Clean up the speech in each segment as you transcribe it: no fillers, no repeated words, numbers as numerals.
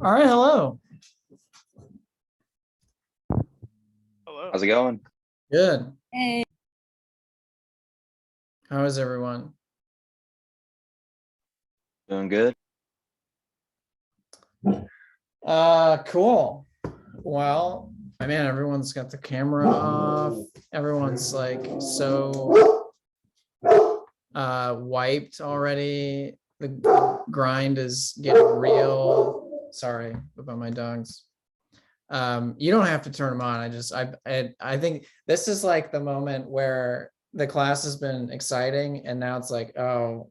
All right, hello. Hello. How's it going? Good. Hey. How is everyone? Doing good. Cool. Well, I mean, everyone's got the camera off. Everyone's like so wiped already. The grind is getting real. Sorry about my dogs. You don't have to turn them on. I think this is like the moment where the class has been exciting and now it's like, oh,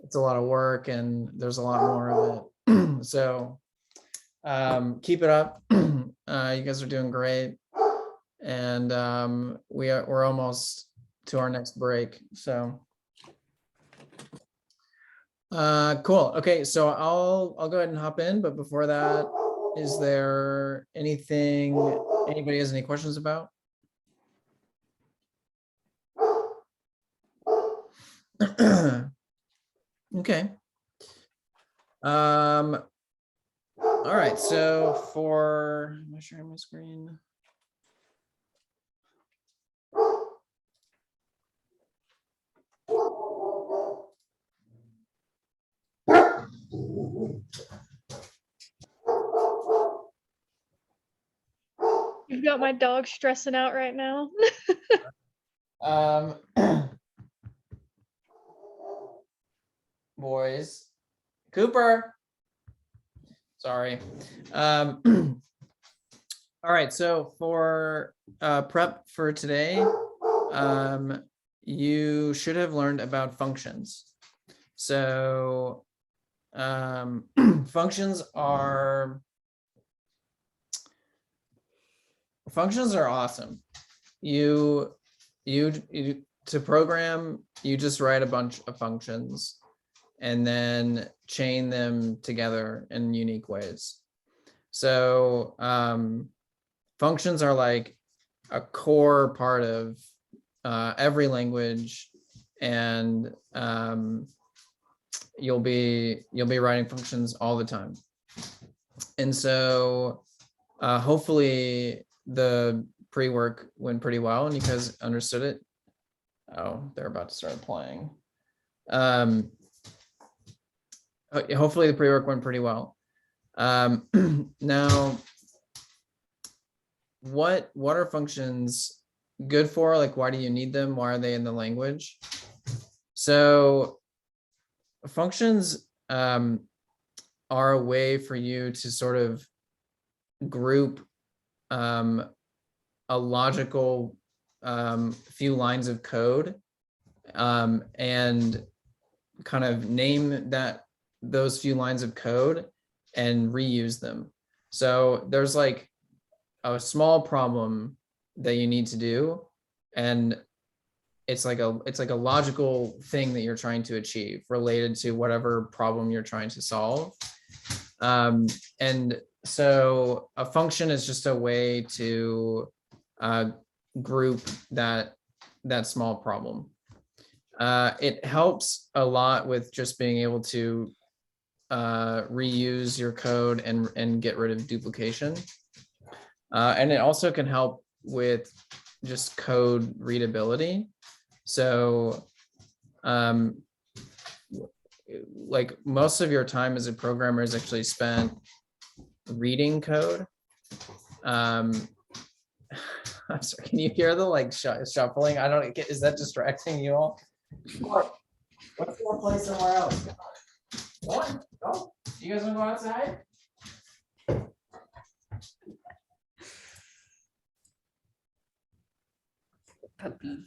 it's a lot of work and there's a lot more of it. So keep it up. You guys are doing great. And we're almost to our next break. So cool. Okay, so I'll go ahead and hop in, but before that, is there anything anybody has any questions about? Okay. All right, so am I sharing my screen? You've got my dog stressing out right now. Boys, Cooper. Sorry. All right, so for prep for today, you should have learned about functions. So functions are awesome. You to program, you just write a bunch of functions and then chain them together in unique ways. So functions are like a core part of every language, and you'll be writing functions all the time. And so hopefully the pre-work went pretty well and you guys understood it. Oh, they're about to start playing. Hopefully the pre-work went pretty well. Now, what are functions good for? Like, why do you need them? Why are they in the language? So functions are a way for you to sort of group a logical few lines of code and kind of name those few lines of code and reuse them. So there's like a small problem that you need to do, and it's like a logical thing that you're trying to achieve related to whatever problem you're trying to solve. And so a function is just a way to group that small problem. It helps a lot with just being able to reuse your code and get rid of duplication. And it also can help with just code readability. So like most of your time as a programmer is actually spent reading code. I'm sorry, can you hear the like shuffling? I don't get, is that distracting you all? Let's go play somewhere else. Go on, go. You guys want to go outside? Puppy.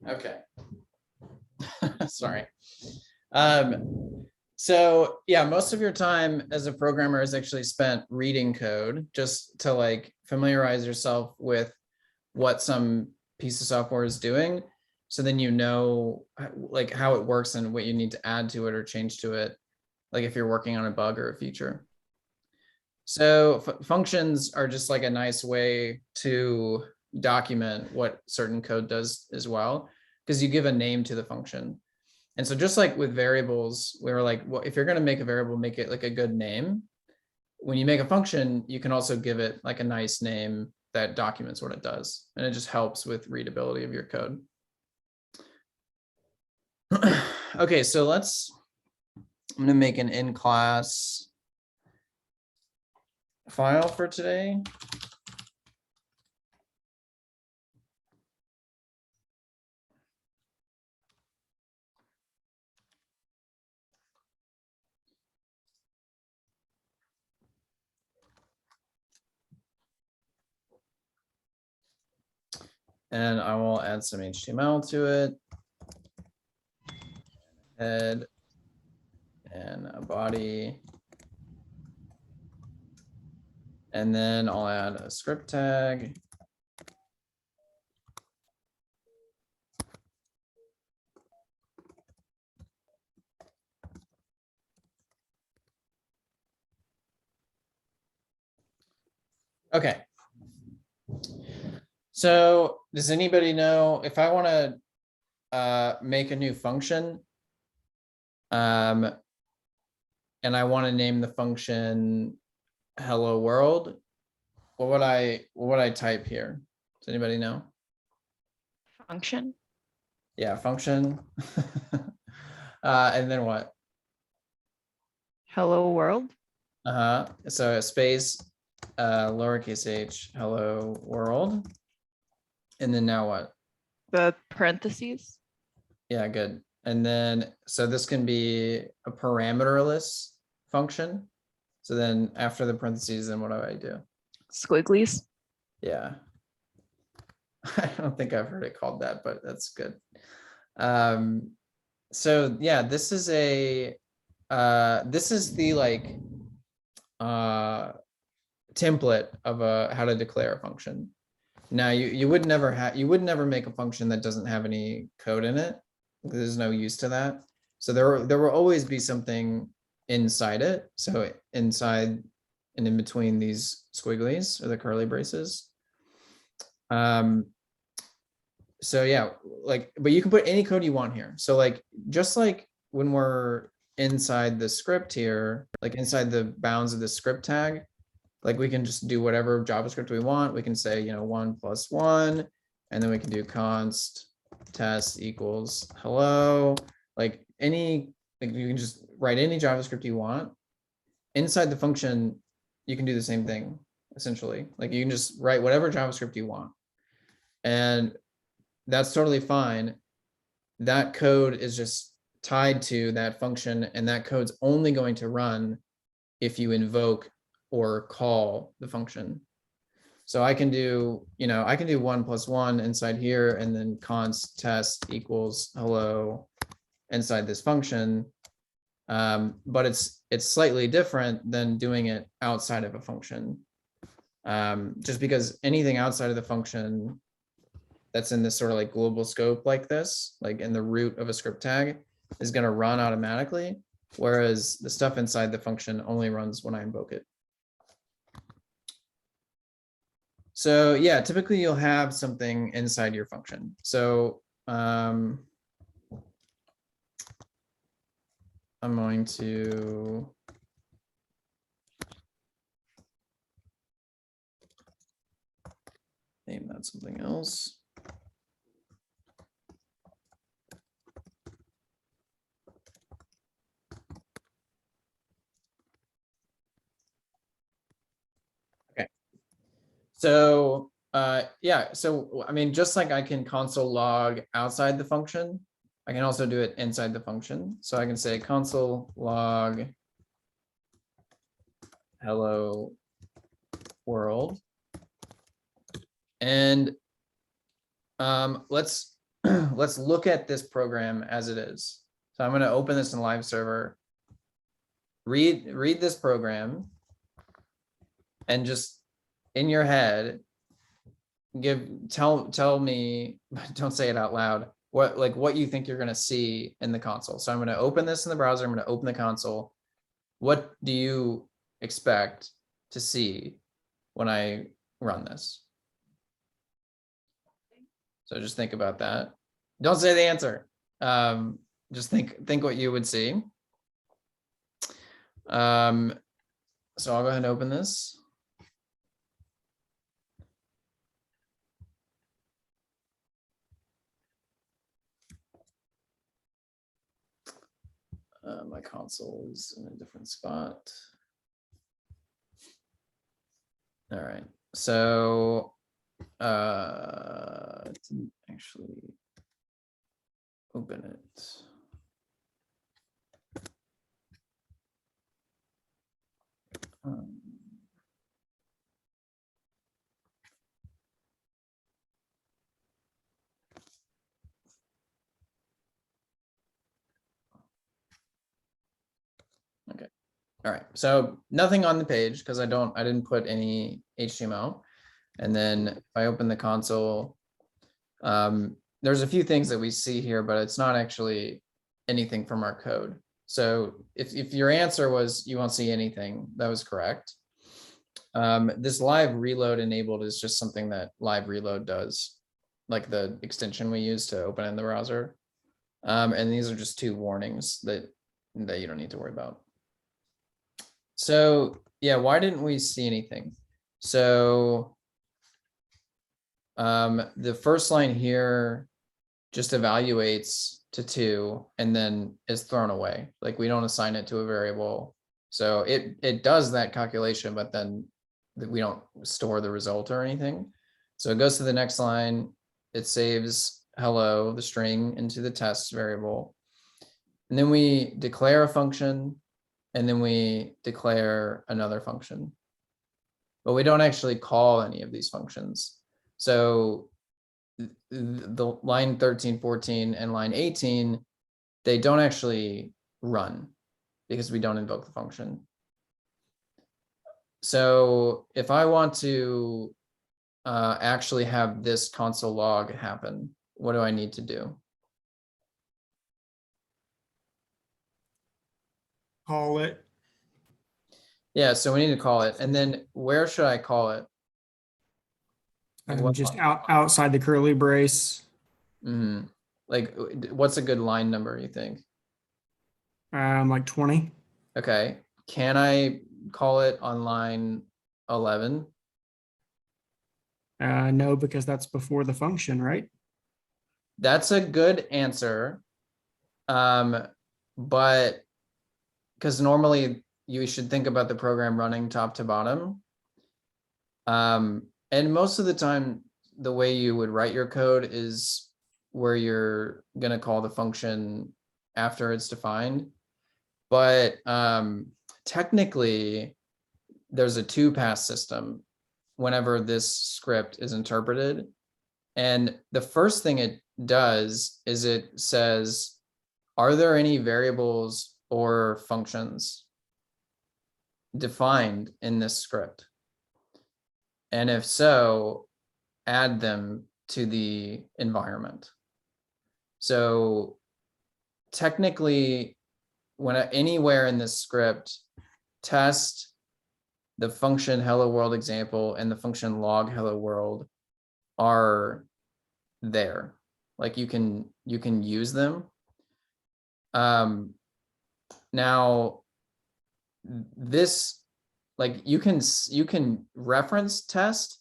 Okay. Sorry. So yeah, most of your time as a programmer is actually spent reading code just to like familiarize yourself with what some piece of software is doing. So then you know like how it works and what you need to add to it or change to it, like if you're working on a bug or a feature. So functions are just like a nice way to document what certain code does as well, because you give a name to the function. And so just like with variables, we were like, well, if you're going to make a variable, make it like a good name. When you make a function, you can also give it like a nice name that documents what it does. And it just helps with readability of your code. Okay, so I'm going to make an in-class file for today. And I will add some HTML to it. Head and a body. And then I'll add a script tag. Okay. So does anybody know if I want to make a new function, and I want to name the function hello world, what would I type here? Does anybody know? Function. Yeah, function. And then what? Hello world. So a space, lowercase h, hello world. And then now what? The parentheses. Yeah, good. And then, so this can be a parameterless function. So then after the parentheses, then what do I do? Squigglies. Yeah. I don't think I've heard it called that, but that's good. So yeah, this is the like template of how to declare a function. Now you would never make a function that doesn't have any code in it. There's no use to that. So there will always be something inside it. So inside and in between these squigglies or the curly braces. So yeah, like, but you can put any code you want here. So like, just like when we're inside the script here, like inside the bounds of the script tag, like we can just do whatever JavaScript we want. We can say, 1 + 1, and then we can do const test equals hello. Like you can just write any JavaScript you want. Inside the function, you can do the same thing, essentially. Like you can just write whatever JavaScript you want. And that's totally fine. That code is just tied to that function, and that code's only going to run if you invoke or call the function. So I can do, 1 + 1 inside here, and then const test equals hello inside this function. But it's slightly different than doing it outside of a function. Just because anything outside of the function that's in this sort of like global scope like this, like in the root of a script tag, is going to run automatically, whereas the stuff inside the function only runs when I invoke it. So yeah, typically you'll have something inside your function. So I'm going to name that something else. So yeah, so I mean, just like I can console log outside the function, I can also do it inside the function. So I can say console log hello world. And let's look at this program as it is. So I'm going to open this in live server, read this program, and just in your head, tell me, don't say it out loud, what you think you're going to see in the console. So I'm going to open this in the browser. I'm going to open the console. What do you expect to see when I run this? So just think about that. Don't say the answer. Just think what you would see. So I'll go ahead and open this. My console is in a different spot. All right, so it didn't actually open it. Okay. All right. So nothing on the page because I didn't put any HTML. And then if I open the console, there's a few things that we see here, but it's not actually anything from our code. So if your answer was you won't see anything, that was correct. This live reload enabled is just something that live reload does, like the extension we use to open in the browser. And these are just two warnings that you don't need to worry about. So yeah, why didn't we see anything? So the first line here just evaluates to 2 and then is thrown away. Like we don't assign it to a variable. So it does that calculation, but then we don't store the result or anything. So it goes to the next line. It saves hello, the string, into the test variable. And then we declare a function, and then we declare another function. But we don't actually call any of these functions. So the line 13, 14, and line 18, they don't actually run because we don't invoke the function. So if I want to actually have this console log happen, what do I need to do? Call it. Yeah, so we need to call it. And then where should I call it? Like what Just outside the curly brace. Like what's a good line number, you think? Like 20. Okay. Can I call it on line 11? No, because that's before the function, right? That's a good answer. But because normally you should think about the program running top to bottom. And most of the time, the way you would write your code is where you're going to call the function after it's defined. But technically, there's a 2-pass system whenever this script is interpreted. And the first thing it does is it says, are there any variables or functions defined in this script? And if so, add them to the environment. So technically, when anywhere in this script, test, the function hello world example, and the function log hello world are there. Like you can use them. Now this, like you can reference test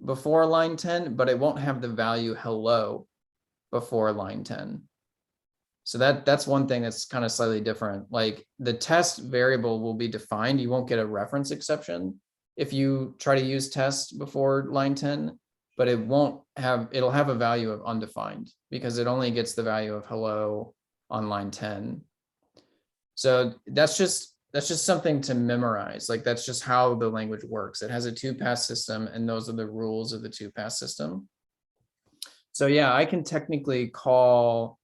before line 10, but it won't have the value hello before line 10. So that's one thing that's kind of slightly different. Like the test variable will be defined. You won't get a reference exception if you try to use test before line 10, but it'll have a value of undefined because it only gets the value of hello on line 10. So that's just something to memorize. Like that's just how the language works. It has a 2-pass system, and those are the rules of the 2-pass system. So yeah, I can technically call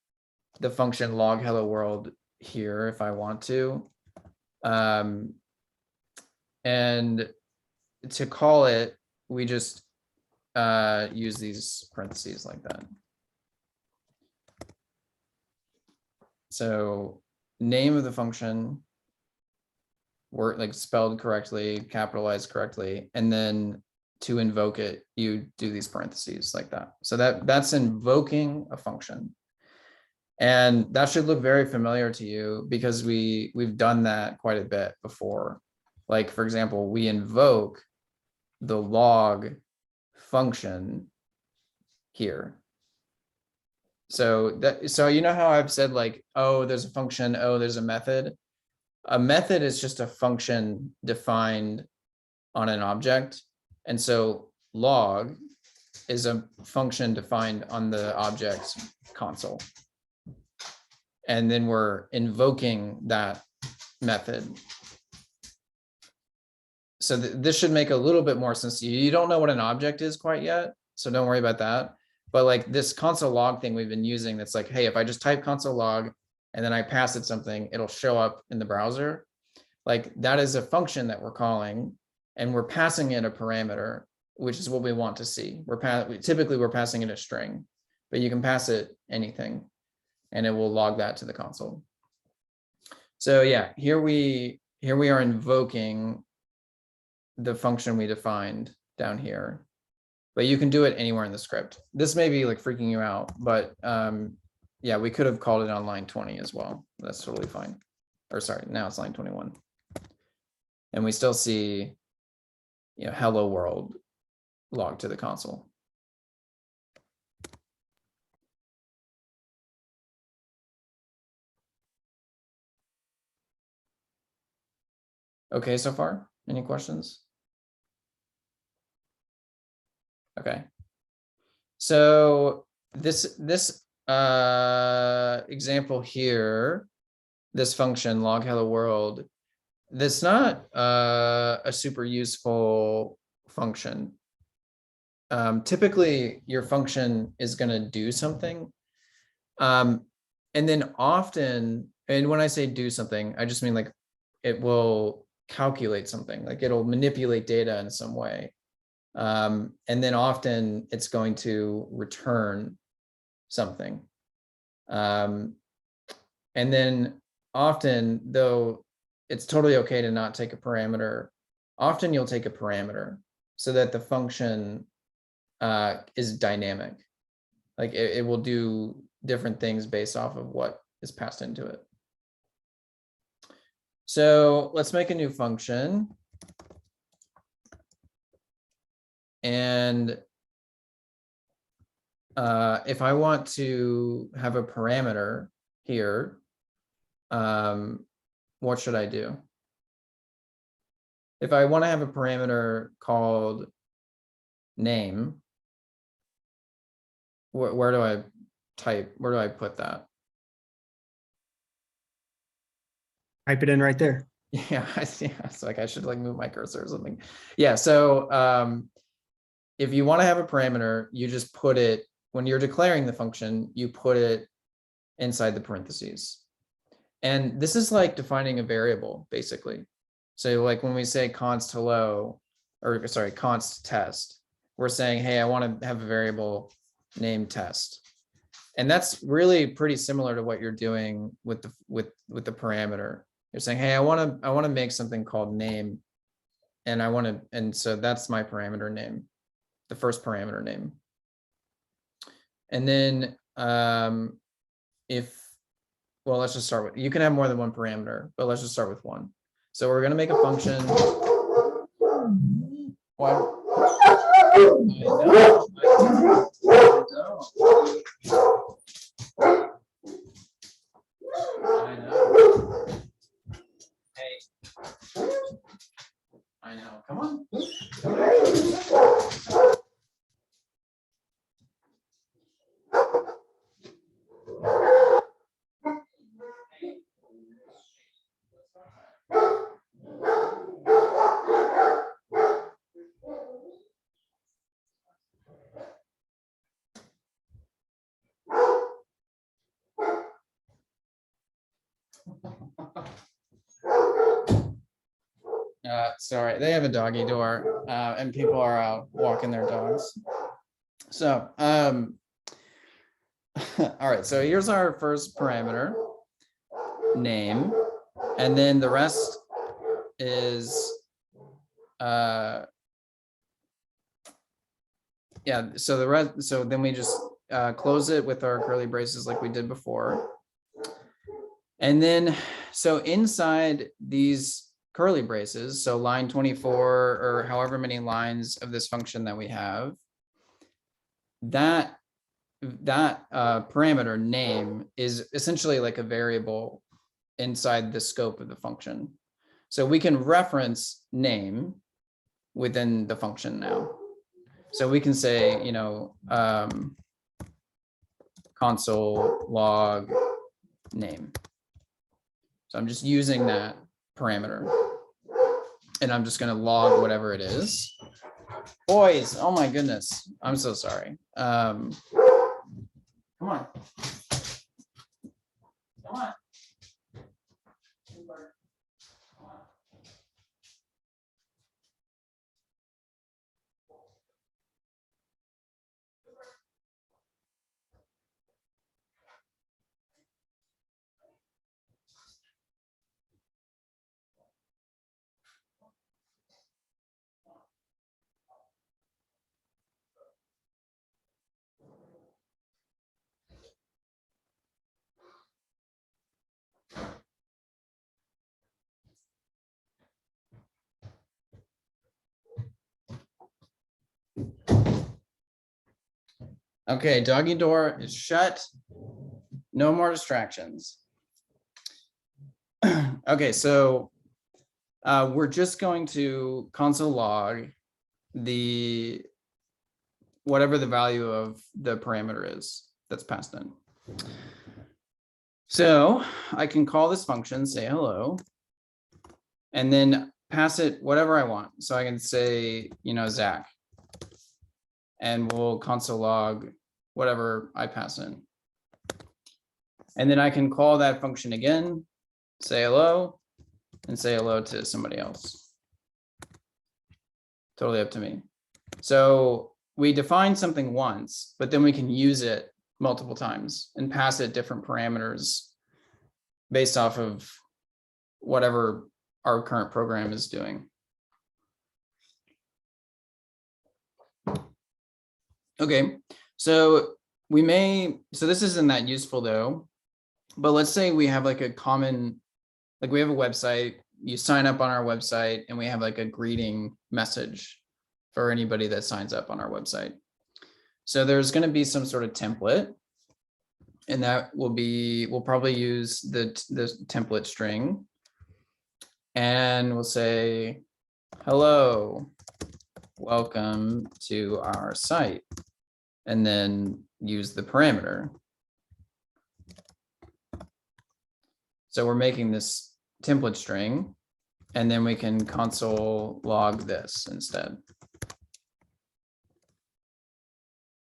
the function log hello world here if I want to. And to call it, we just use these parentheses like that. So name of the function, word like spelled correctly, capitalized correctly, and then to invoke it, you do these parentheses like that. So that's invoking a function. And that should look very familiar to you because we've done that quite a bit before. Like, for example, we invoke the log function here. So you know how I've said like, oh, there's a function, oh, there's a method. A method is just a function defined on an object. And so log is a function defined on the object's console. And then we're invoking that method. So this should make a little bit more sense to you. You don't know what an object is quite yet, so don't worry about that. But like this console log thing we've been using, that's like, hey, if I just type console log and then I pass it something, it'll show up in the browser. Like that is a function that we're calling, and we're passing it a parameter, which is what we want to see. Typically we're passing it a string, but you can pass it anything and it will log that to the console. So yeah, here we are invoking the function we defined down here, but you can do it anywhere in the script. This may be like freaking you out, but yeah, we could have called it on line 20 as well. That's totally fine. Or sorry, now it's line 21. And we still see, you know, hello world logged to the console. Okay, so far, any questions? Okay. So this example here, this function log hello world, that's not a super useful function. Typically your function is going to do something. And then often, and when I say do something, I just mean like it will calculate something, like it'll manipulate data in some way. And then often it's going to return something. And then often, though it's totally okay to not take a parameter, often you'll take a parameter so that the function is dynamic. Like it will do different things based off of what is passed into it. So let's make a new function. And if I want to have a parameter here, what should I do? If I want to have a parameter called name, where do I put that? Type it in right there. Yeah, it's like I should like move my cursor or something. Yeah, so if you want to have a parameter, you just put it, when you're declaring the function, you put it inside the parentheses. And this is like defining a variable, basically. So like when we say const hello, or sorry, const test, we're saying, hey, I want to have a variable named test. And that's really pretty similar to what you're doing with the parameter. You're saying, hey, I want to make something called name, and so that's my parameter name, the first parameter name. And then well, let's just start with, you can have more than one parameter, but let's just start with one. So we're going to make a function. What? I know. Hey. I know. Come on. Sorry, they have a doggy door, and people are out walking their dogs. So, all right, so here's our first parameter, name, and then the rest is, yeah, so the rest, so then we just close it with our curly braces like we did before. And then, so inside these curly braces, so line 24 or however many lines of this function that we have, that parameter name is essentially like a variable inside the scope of the function. So we can reference name within the function now. So we can say, you know, console log name. So I'm just using that parameter and I'm just going to log whatever it is. Boys, oh my goodness, I'm so sorry. Come on. Come on. Okay, doggy door is shut. No more distractions. Okay, so we're just going to console log the whatever the value of the parameter is that's passed in. So I can call this function, say hello, and then pass it whatever I want. So I can say, you know, Zach, and we'll console log whatever I pass in. And then I can call that function again, say hello, and say hello to somebody else. Totally up to me. So we define something once, but then we can use it multiple times and pass it different parameters based off of whatever our current program is doing. Okay, so so this isn't that useful though, but let's say we have like a common, like we have a website, you sign up on our website and we have like a greeting message for anybody that signs up on our website. So there's going to be some sort of template, and that will be, we'll probably use the template string, and we'll say, hello, welcome to our site, and then use the parameter. So we're making this template string, and then we can console log this instead.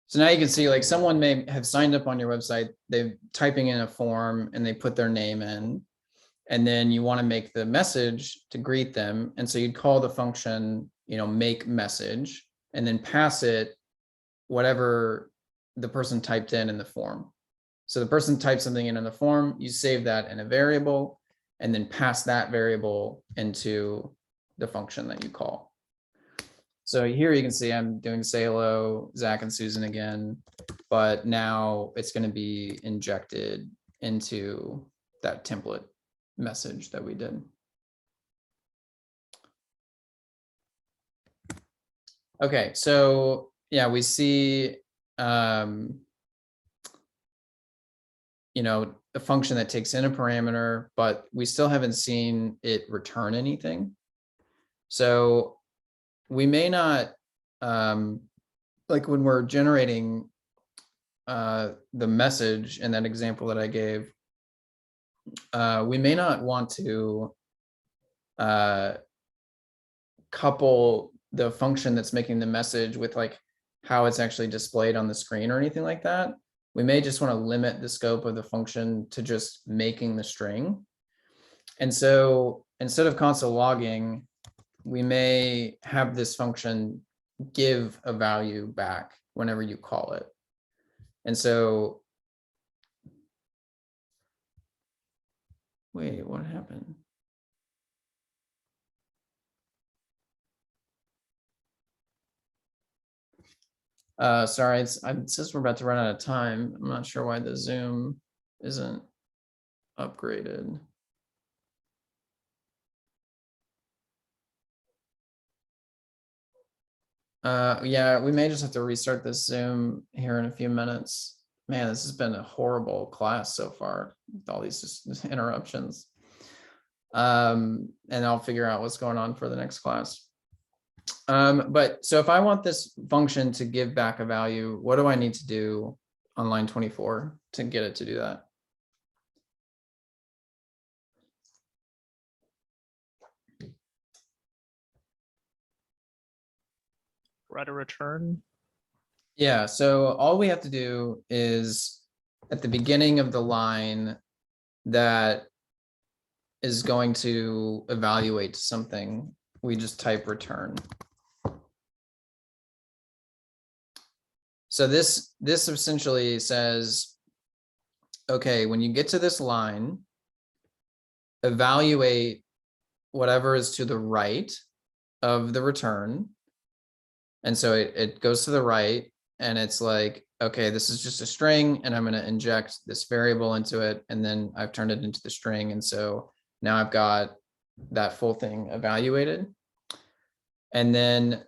So now you can see, like, someone may have signed up on your website, they're typing in a form and they put their name in, and then you want to make the message to greet them. And so you'd call the function, you know, make message, and then pass it whatever the person typed in the form. So the person typed something in the form, you save that in a variable, and then pass that variable into the function that you call. So here you can see I'm doing say hello, Zach and Susan again, but now it's going to be injected into that template message that we did. Okay, so yeah, we see, you know, a function that takes in a parameter, but we still haven't seen it return anything. So we may not, like when we're generating the message in that example that I gave, we may not want to couple the function that's making the message with like how it's actually displayed on the screen or anything like that. We may just want to limit the scope of the function to just making the string. And so instead of console logging, we may have this function give a value back whenever you call it. And so, wait, what happened? Sorry, it says we're about to run out of time. I'm not sure why the Zoom isn't upgraded. Yeah, we may just have to restart this Zoom here in a few minutes. Man, this has been a horrible class so far with all these just interruptions. And I'll figure out what's going on for the next class. But so if I want this function to give back a value, what do I need to do on line 24 to get it to do that? Write a return. Yeah, so all we have to do is at the beginning of the line that is going to evaluate something, we just type return. So this essentially says, okay, when you get to this line, evaluate whatever is to the right of the return. And so it goes to the right and it's like, okay, this is just a string and I'm going to inject this variable into it. And then I've turned it into the string. And so now I've got that full thing evaluated. And then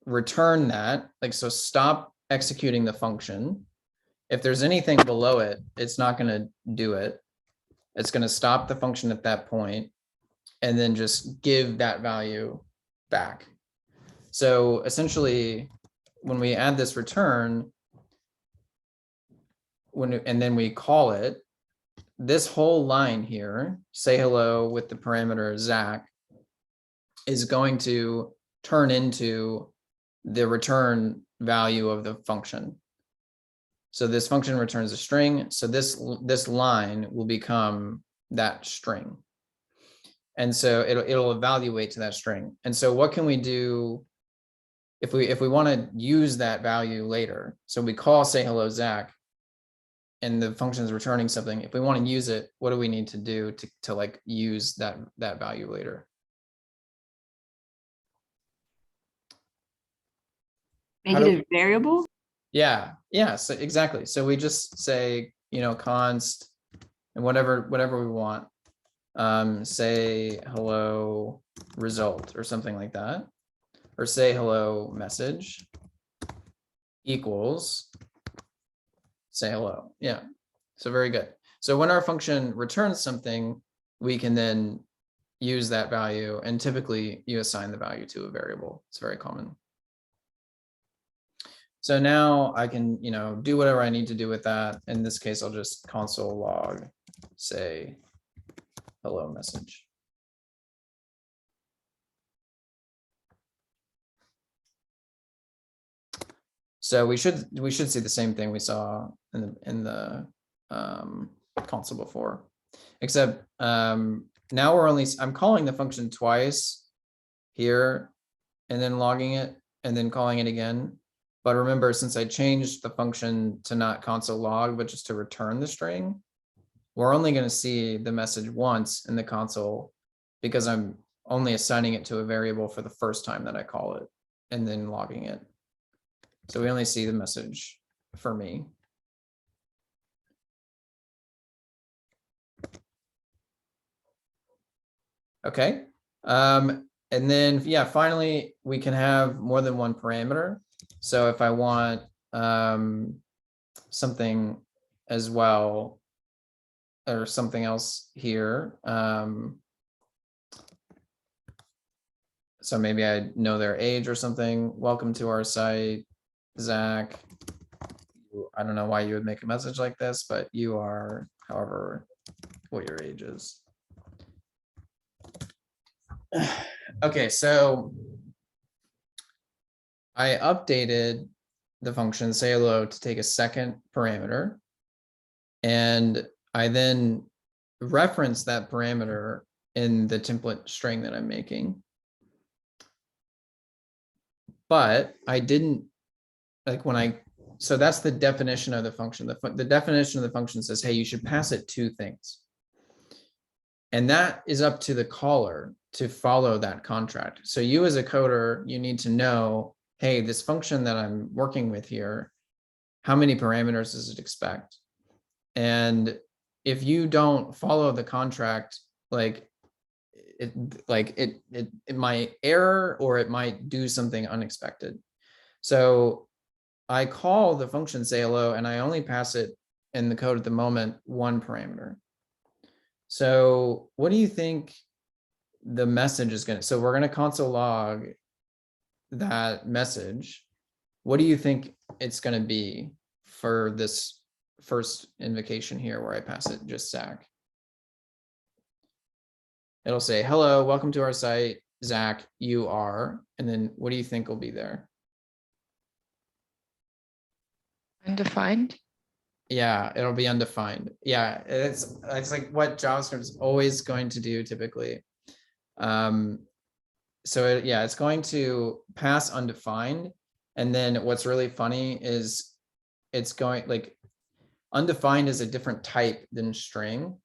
return that, like, so stop executing the function. If there's anything below it, it's not going to do it. It's going to stop the function at that point and then just give that value back. So essentially, when we add this return, and then we call it, this whole line here, say hello with the parameter Zach, is going to turn into the return value of the function. So this function returns a string. So this line will become that string. And so it'll evaluate to that string. And so what can we do if we want to use that value later? So we call say hello Zach and the function is returning something. If we want to use it, what do we need to do to like use that value later? Make it a variable? Yeah, so exactly. So we just say, const and whatever we want. Say hello result or something like that. Or say hello message equals say hello. Yeah, so very good. So when our function returns something, we can then use that value, and typically you assign the value to a variable. It's very common. So now I can, do whatever I need to do with that. In this case, I'll just console log, say hello message. So we should see the same thing we saw in the console before, except now I'm calling the function twice here and then logging it and then calling it again. But remember, since I changed the function to not console log, but just to return the string, we're only going to see the message once in the console because I'm only assigning it to a variable for the first time that I call it and then logging it. So we only see the message for me. Okay. And then, yeah, finally, we can have more than one parameter. So if I want something as well, or something else here, so maybe I know their age or something. Welcome to our site, Zach. I don't know why you would make a message like this, but you are, however, what your age is. Okay, so I updated the function say hello to take a second parameter, and I then reference that parameter in the template string that I'm making. But I didn't, like so that's the definition of the function. The definition of the function says, hey, you should pass it two things. And that is up to the caller to follow that contract. So you as a coder, you need to know hey, this function that I'm working with here, how many parameters does it expect? And if you don't follow the contract, like it might error or it might do something unexpected. So I call the function say hello, and I only pass it in the code at the moment one parameter. So what do you think the message is going to, so we're going to console log that message. What do you think it's going to be for this first invocation here where I pass it just Zach? It'll say, hello, welcome to our site, Zach, you are, and then what do you think will be there? Undefined. Yeah, it'll be undefined. Yeah, it's like what JavaScript is always going to do typically. So yeah, it's going to pass undefined. And then what's really funny is it's going like undefined is a different type than string,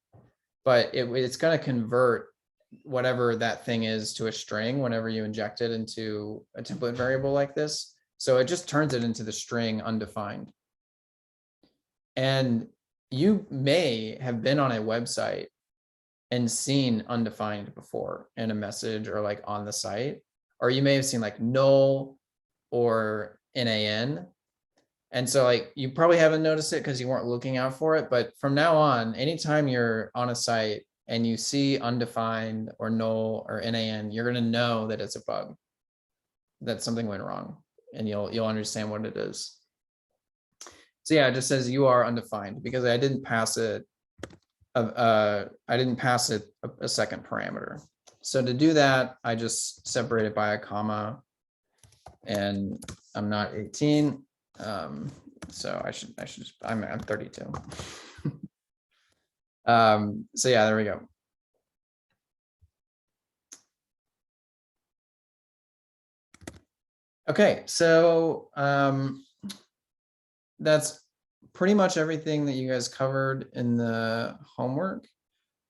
but it's going to convert whatever that thing is to a string whenever you inject it into a template variable like this. So it just turns it into the string undefined. And you may have been on a website and seen undefined before in a message or like on the site, or you may have seen like null or NaN. And so like you probably haven't noticed it because you weren't looking out for it. But from now on, anytime you're on a site and you see undefined or null or NaN, you're going to know that it's a bug, that something went wrong, and you'll understand what it is. So yeah, it just says you are undefined because I didn't pass it. I didn't pass it a second parameter. So to do that, I just separate it by a comma, and I'm not 18. So I should just, I'm 32. So yeah, there we go. Okay, so that's pretty much everything that you guys covered in the homework.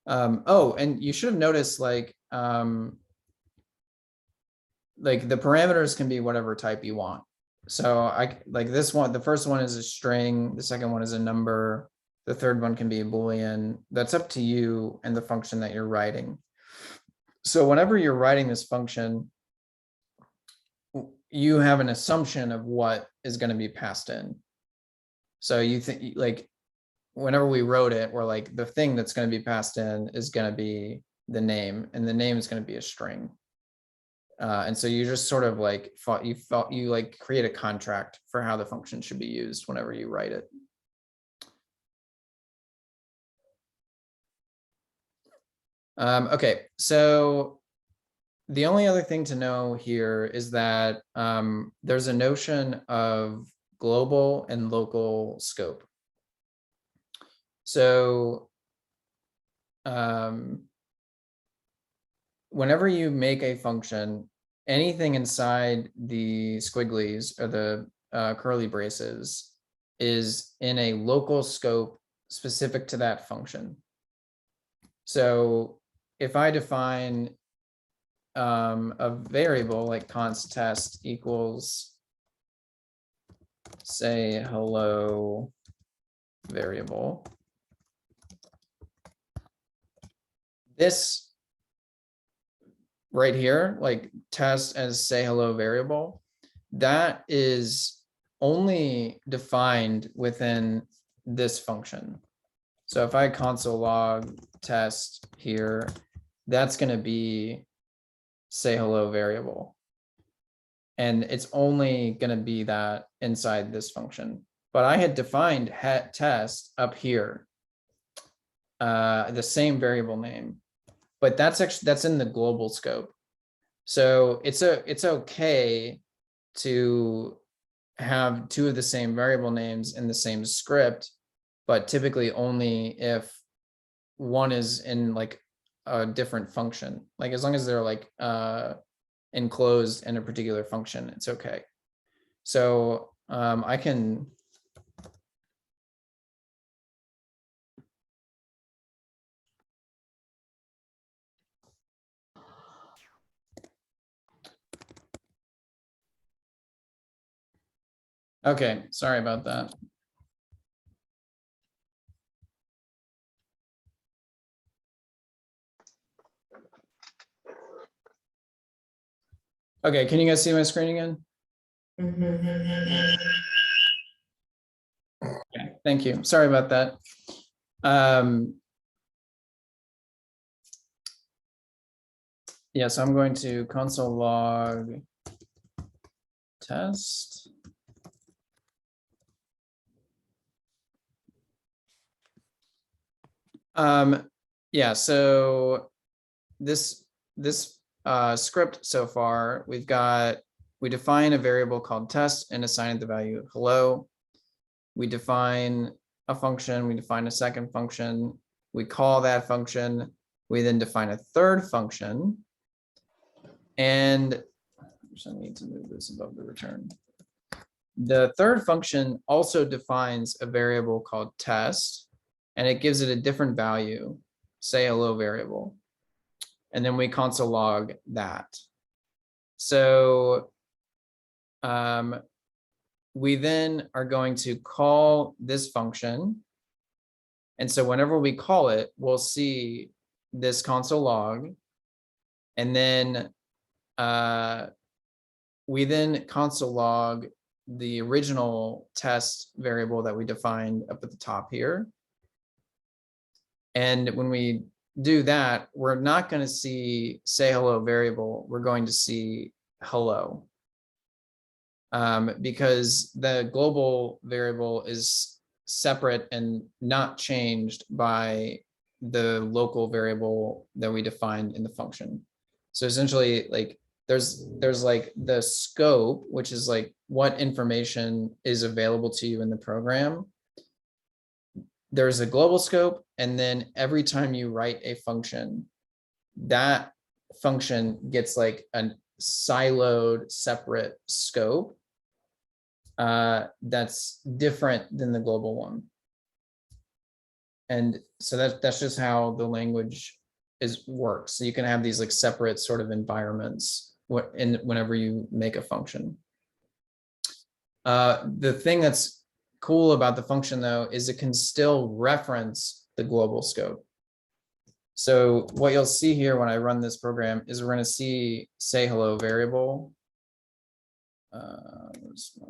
Oh, and you should have noticed like the parameters can be whatever type you want. So I like this one, the first one is a string, the second one is a number, the third one can be a Boolean. That's up to you and the function that you're writing. So whenever you're writing this function, you have an assumption of what is going to be passed in. So you think like whenever we wrote it, we're like the thing that's going to be passed in is going to be the name, and the name is going to be a string. And so you just sort of like you like create a contract for how the function should be used whenever you write it. Okay, so the only other thing to know here is that there's a notion of global and local scope. So whenever you make a function, anything inside the squigglies or the curly braces is in a local scope specific to that function. So if I define a variable like const test equals say hello variable, this right here, like test as say hello variable, that is only defined within this function. So if I console log test here, that's going to be say hello variable. And it's only going to be that inside this function. But I had defined test up here, the same variable name, but that's in the global scope. So it's okay to have two of the same variable names in the same script, but typically only if one is in like a different function. Like as long as they're like enclosed in a particular function, it's okay. So I can Okay, sorry about that. Okay, can you guys see my screen again? Okay, thank you. Sorry about that. Yeah, so I'm going to console log test. Yeah, so this script so far, we define a variable called test and assign it the value hello. We define a function, we define a second function, we call that function, we then define a third function. And I need to move this above the return. The third function also defines a variable called test, and it gives it a different value, say hello variable. And then we console log that. So we then are going to call this function. And so whenever we call it, we'll see this console log. And then we then console log the original test variable that we defined up at the top here. And when we do that, we're not going to see say hello variable. We're going to see hello. Because the global variable is separate and not changed by the local variable that we defined in the function. So essentially, like there's like the scope, which is like what information is available to you in the program. There's a global scope, and then every time you write a function, that function gets like a siloed separate scope that's different than the global one. And so that's just how the language works. So you can have these like separate sort of environments whenever you make a function. The thing that's cool about the function though is it can still reference the global scope. So what you'll see here when I run this program is we're going to see say hello variable. Where's my...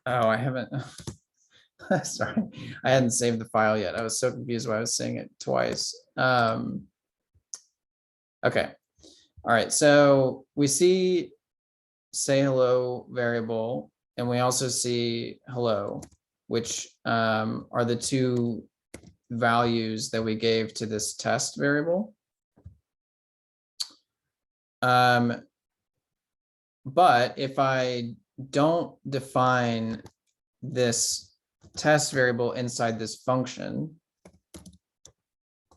Oh, I haven't. Sorry, I hadn't saved the file yet. I was so confused why I was saying it twice. Okay. All right. So we see say hello variable, and we also see hello, which are the two values that we gave to this test variable. But if I don't define this test variable inside this function,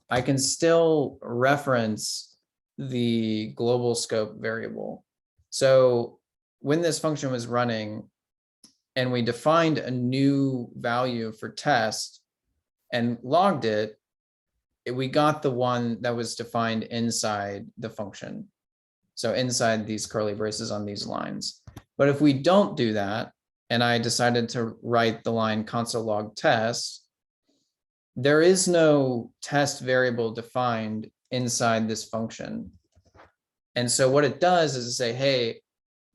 I can still reference the global scope variable. So when this function was running and we defined a new value for test and logged it, we got the one that was defined inside the function. So inside these curly braces on these lines. But if we don't do that, and I decided to write the line console log test, there is no test variable defined inside this function. And so what it does is say, hey,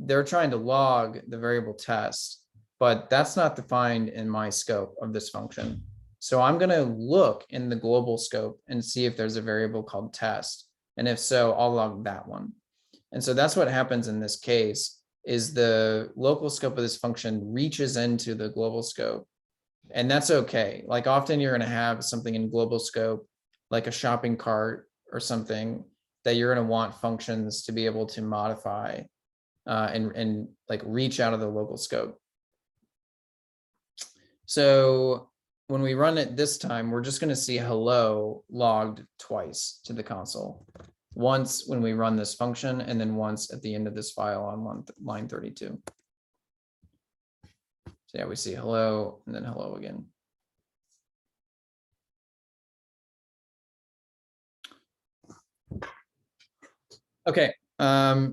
they're trying to log the variable test, but that's not defined in my scope of this function. So I'm going to look in the global scope and see if there's a variable called test. And if so, I'll log that one. And so that's what happens in this case, is the local scope of this function reaches into the global scope. And that's okay. Like often you're going to have something in global scope, like a shopping cart or something, that you're going to want functions to be able to modify and like reach out of the local scope. So when we run it this time, we're just going to see hello logged twice to the console. Once when we run this function, and then once at the end of this file on line 32. So yeah, we see hello and then hello again. Okay,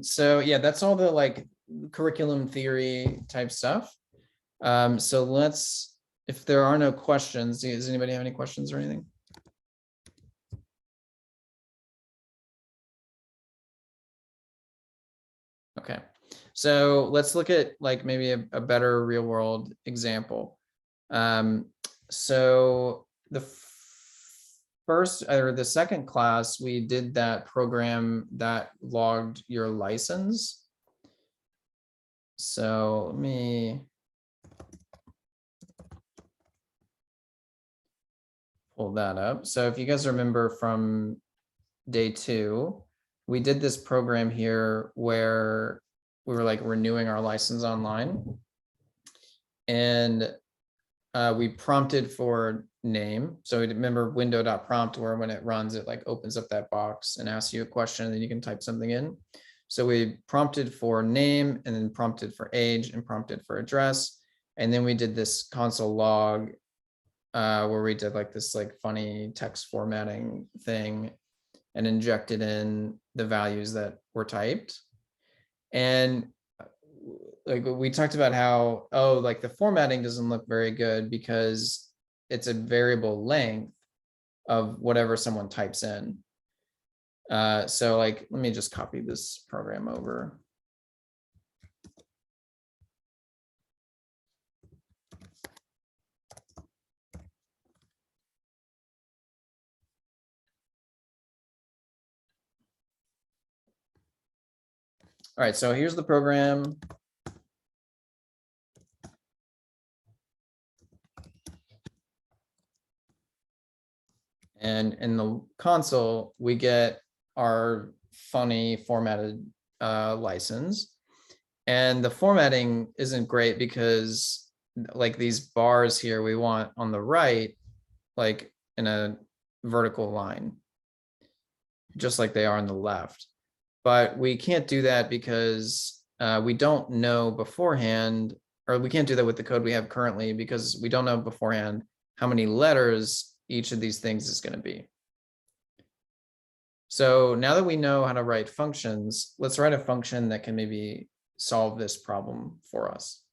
so yeah, that's all the like curriculum theory type stuff. So let's, if there are no questions, does anybody have any questions or anything? Okay, so let's look at like maybe a better real world example. So the first or the second class, we did that program that logged your license. So let me pull that up. So if you guys remember from day 2, we did this program here where we were like renewing our license online. And we prompted for name. So remember window.prompt, where when it runs, it like opens up that box and asks you a question, and then you can type something in. So we prompted for name, and then prompted for age, and prompted for address. And then we did this console log where we did like this like funny text formatting thing and injected in the values that were typed. And like we talked about how, oh, like the formatting doesn't look very good because it's a variable length of whatever someone types in. So like, let me just copy this program over. All right, so here's the program. And in the console, we get our funny formatted license. And the formatting isn't great because like these bars here, we want on the right, like in a vertical line, just like they are on the left. But we can't do that because we don't know beforehand, or we can't do that with the code we have currently because we don't know beforehand how many letters each of these things is going to be. So now that we know how to write functions, let's write a function that can maybe solve this problem for us.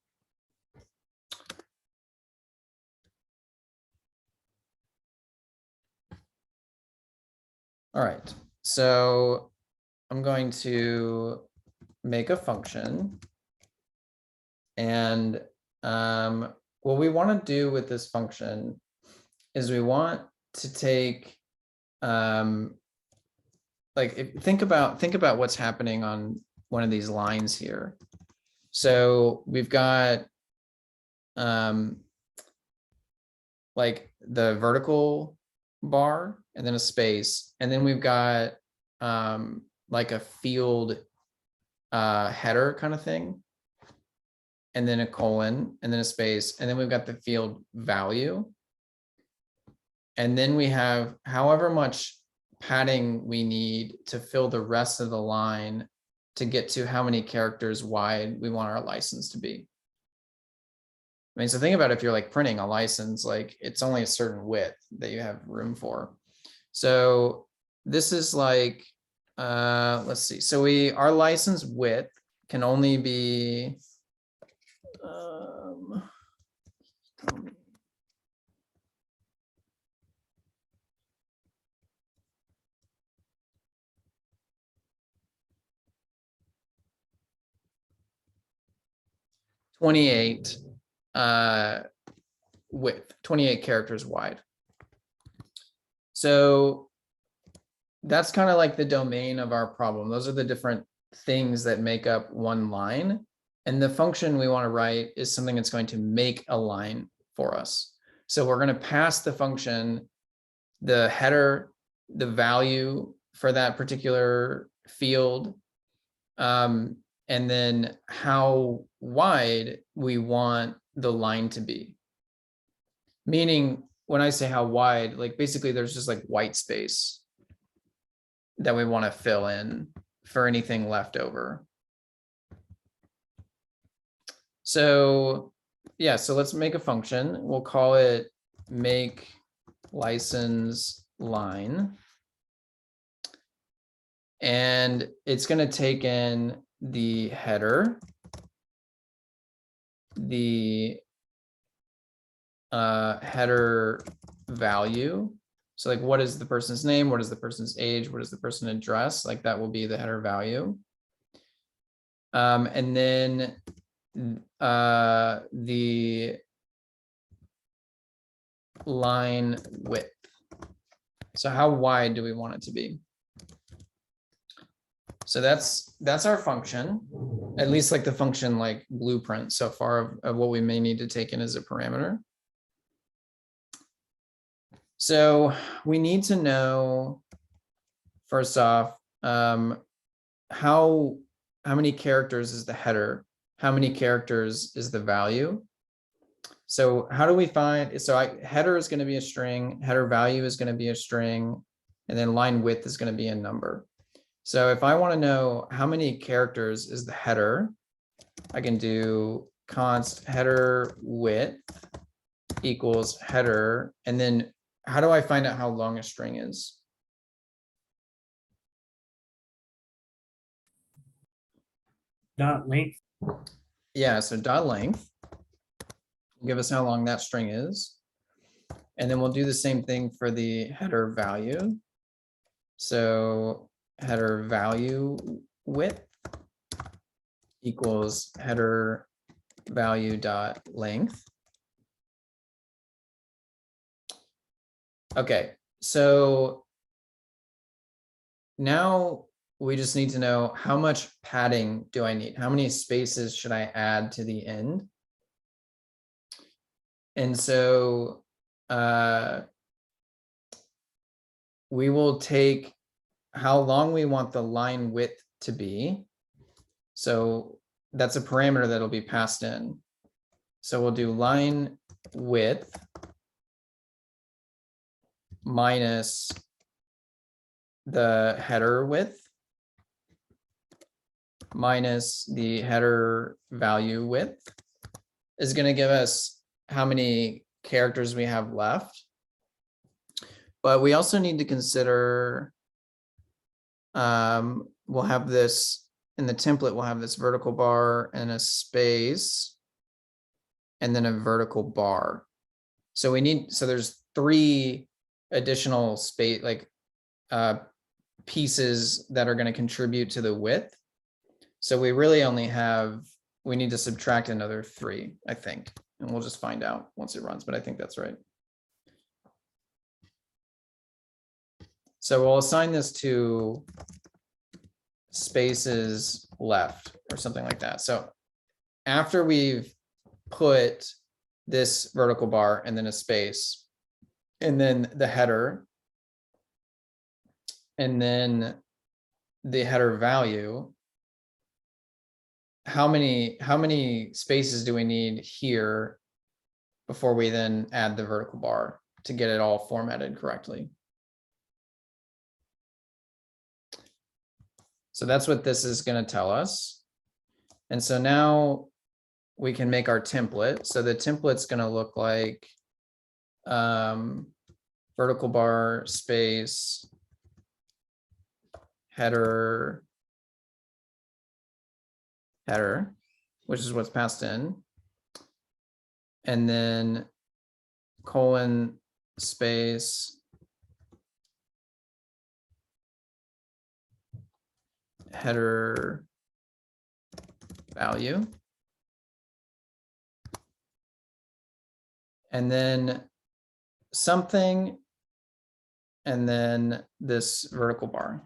All right, so I'm going to make a function. And what we want to do with this function is we want to take think about what's happening on one of these lines here. So we've got like the vertical bar and then a space, and then we've got like a field header kind of thing, and then a colon, and then a space, and then we've got the field value. And then we have however much padding we need to fill the rest of the line to get to how many characters wide we want our license to be. I mean, so think about if you're like printing a license, like it's only a certain width that you have room for. So this is like, let's see. So our license width can only be, 28 width, 28 characters wide. So that's kind of like the domain of our problem. Those are the different things that make up one line. And the function we want to write is something that's going to make a line for us. So we're going to pass the function, the header, the value for that particular field, and then how wide we want the line to be. Meaning, when I say how wide, like basically there's just like white space that we want to fill in for anything left over. So yeah, so let's make a function. We'll call it make license line. And it's going to take in the header, the header value. So like, what is the person's name? What is the person's age? What is the person address? Like that will be the header value. And then the line width. So how wide do we want it to be? So that's our function, at least like the function like blueprint so far of what we may need to take in as a parameter. So we need to know, first off, how many characters is the header? How many characters is the value? So how do we find, so header is going to be a string, header value is going to be a string, and then line width is going to be a number. So if I want to know how many characters is the header, I can do const header width equals header. And then how do I find out how long a string is? Dot length. Yeah, so dot length will give us how long that string is. And then we'll do the same thing for the header value. So header value width equals header value dot length. Okay, so now we just need to know how much padding do I need? How many spaces should I add to the end? And so we will take how long we want the line width to be. So that's a parameter that'll be passed in. So we'll do line width minus the header width minus the header value width is going to give us how many characters we have left. But we also need to consider, we'll have this in the template, we'll have this vertical bar and a space and then a vertical bar. So we need, so there's 3 additional space, like pieces that are going to contribute to the width. So we really only have, we need to subtract another 3, I think, and we'll just find out once it runs, but I think that's right. So we'll assign this to spaces left or something like that. So after we've put this vertical bar and then a space and then the header and then the header value, how many spaces do we need here before we then add the vertical bar to get it all formatted correctly? So that's what this is going to tell us. And so now we can make our template. So the template's going to look like vertical bar space header, which is what's passed in. And then colon space header value. and then something, and then this vertical bar.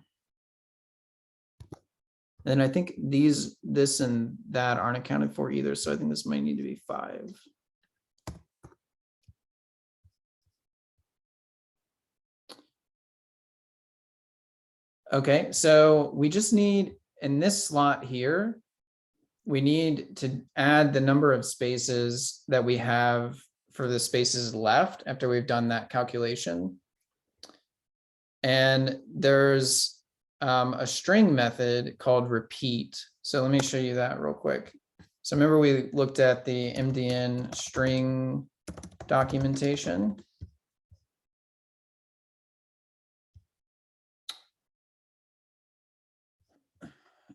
And I think this and that aren't accounted for either. So I think this might need to be 5. Okay, so we just need, in this slot here, we need to add the number of spaces that we have for the spaces left after we've done that calculation. And there's a string method called repeat. So let me show you that real quick. So remember we looked at the MDN string documentation.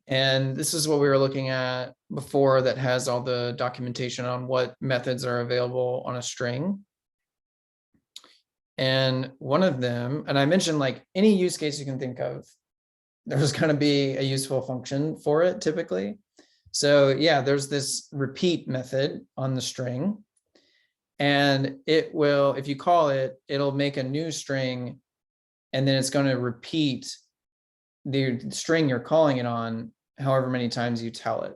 And this is what we were looking at before that has all the documentation on what methods are available on a string. And one of them, and I mentioned like any use case you can think of, there's going to be a useful function for it typically. So yeah, there's this repeat method on the string. And it will, if you call it, it'll make a new string, and then it's going to repeat the string you're calling it on however many times you tell it.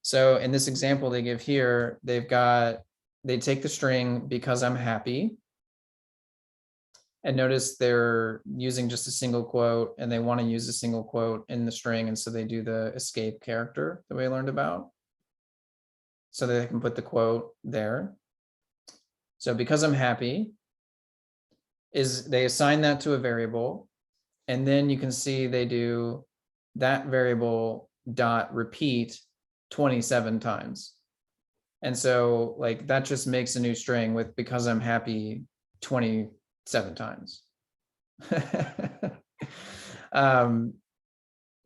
So in this example they give here, they take the string because I'm happy. And notice they're using just a single quote, and they want to use a single quote in the string. And so they do the escape character that we learned about, so that they can put the quote there. So because I'm happy is they assign that to a variable. And then you can see they do that variable dot repeat 27 times. And so like that just makes a new string with because I'm happy 27 times.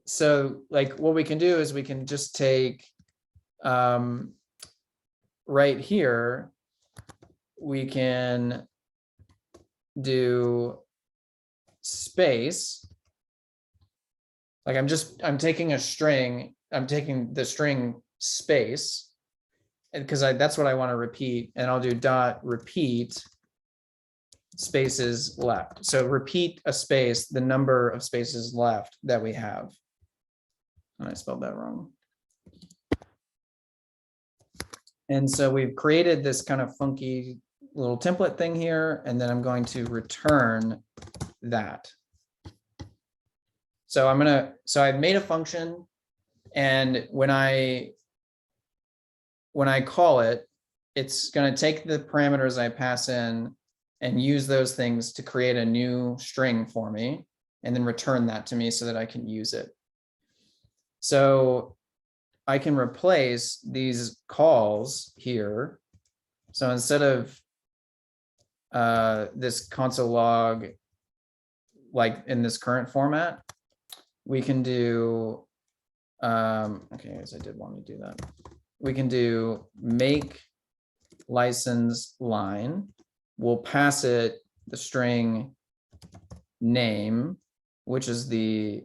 So like what we can do is we can just take right here, we can do space. Like I'm taking a string, I'm taking the string space, because that's what I want to repeat, and I'll do dot repeat spaces left. So repeat a space, the number of spaces left that we have. And I spelled that wrong. And so we've created this kind of funky little template thing here, and then I'm going to return that. So I've made a function, and when I call it, it's going to take the parameters I pass in and use those things to create a new string for me, and then return that to me so that I can use it. So I can replace these calls here. So instead of this console log, like in this current format, we can do, okay, I guess I did want to do that. We can do make license line. We'll pass it the string name, which is the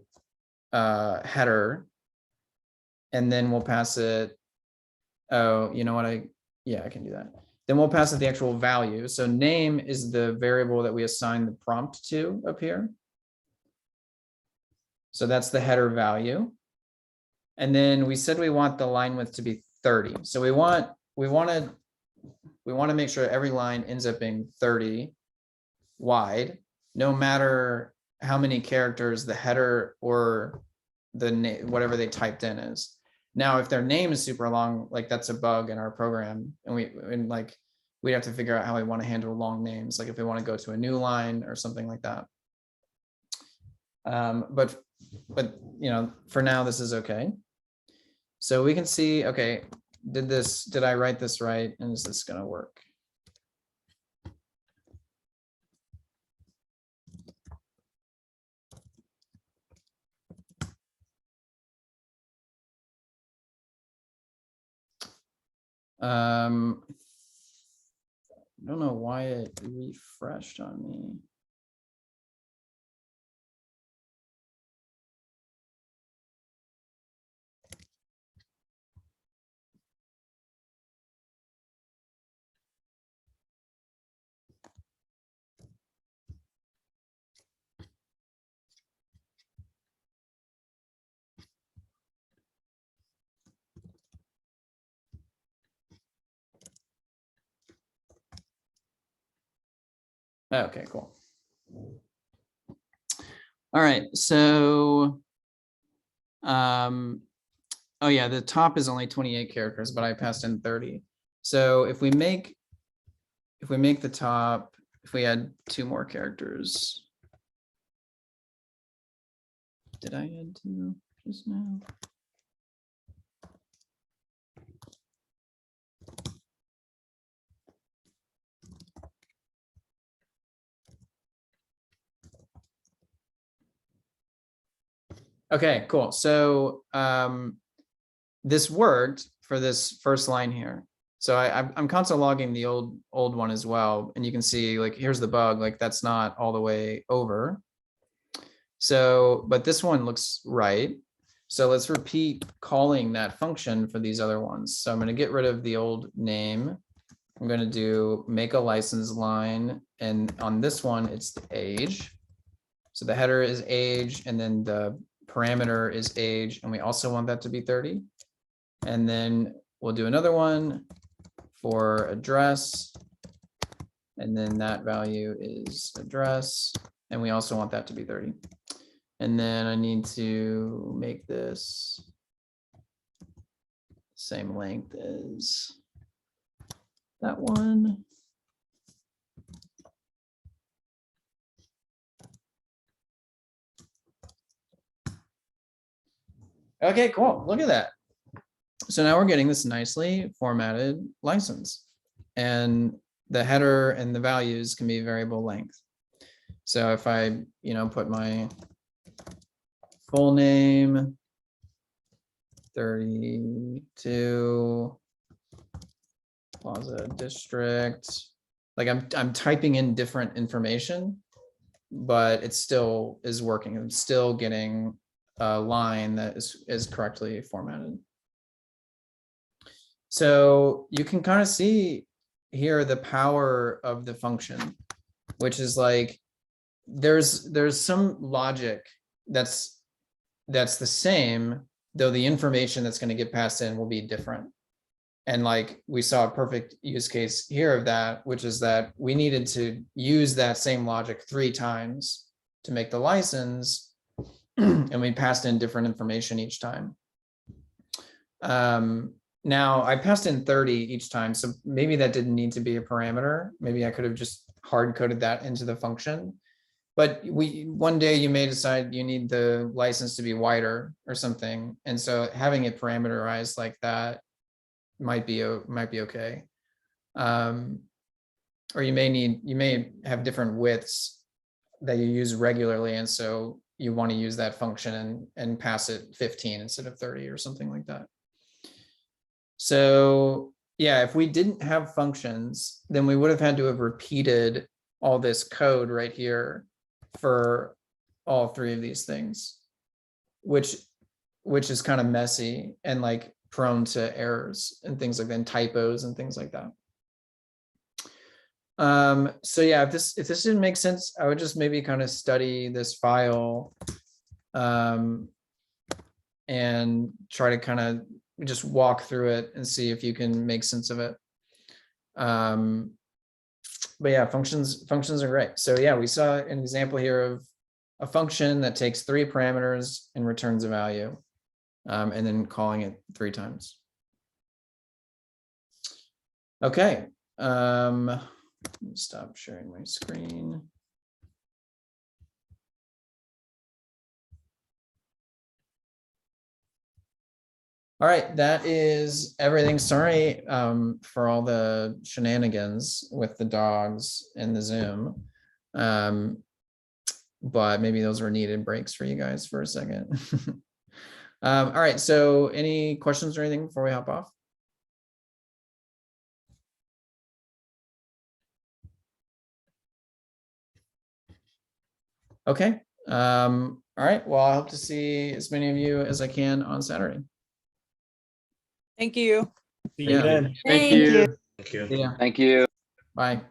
header. And then we'll pass it, oh, you know what, I can do that. Then we'll pass it the actual value. So name is the variable that we assign the prompt to up here. So that's the header value. And then we said we want the line width to be 30. So we want to make sure every line ends up being 30 wide, no matter how many characters the header or the name, whatever they typed in is. Now, if their name is super long, like that's a bug in our program, and we'd have to figure out how we want to handle long names, like if we want to go to a new line or something like that. But you know, for now, this is okay. So we can see, okay, did I write this right? And is this going to work? I don't know why it refreshed on me. Okay, cool. All right, so, oh yeah, the top is only 28 characters, but I passed in 30. So if we make the top, if we add 2 more characters. Did I add 2 just now? Okay, cool. So this worked for this first line here. So I'm console logging the old one as well, and you can see like here's the bug, like that's not all the way over. So, but this one looks right. So let's repeat calling that function for these other ones. So I'm going to get rid of the old name. I'm going to do make a license line, and on this one it's the age. So the header is age, and then the parameter is age, and we also want that to be 30. And then we'll do another one for address, and then that value is address, and we also want that to be 30. And then I need to make this same length as that one. Okay, cool. Look at that. So now we're getting this nicely formatted license, and the header and the values can be variable length. So if I, put my full name, 32 Plaza District, like I'm typing in different information, but it still is working. I'm still getting a line that is correctly formatted. So you can kind of see here the power of the function, which is like there's some logic that's the same, though the information that's going to get passed in will be different. And like we saw a perfect use case here of that, which is that we needed to use that same logic 3 times to make the license, and we passed in different information each time. Now I passed in 30 each time, so maybe that didn't need to be a parameter. Maybe I could have just hard coded that into the function. But one day you may decide you need the license to be wider or something, and so having it parameterized like that might be okay. Or you may have different widths that you use regularly, and so you want to use that function and pass it 15 instead of 30 or something like that. So yeah, if we didn't have functions, then we would have had to have repeated all this code right here for all 3 of these things, which is kind of messy and like prone to errors and things like that, and typos and things like that. So yeah, if this didn't make sense, I would just maybe kind of study this file and try to kind of just walk through it and see if you can make sense of it. But yeah, functions are great. So yeah, we saw an example here of a function that takes 3 parameters and returns a value, and then calling it 3 times. Okay. Let me stop sharing my screen. All right, that is everything. Sorry for all the shenanigans with the dogs and the Zoom. But maybe those were needed breaks for you guys for a second. All right, so any questions or anything before we hop off? Okay. All right, well, I hope to see as many of you as I can on Saturday. Thank you. See you then. Thank you. Thank you. Yeah. Thank you. Bye.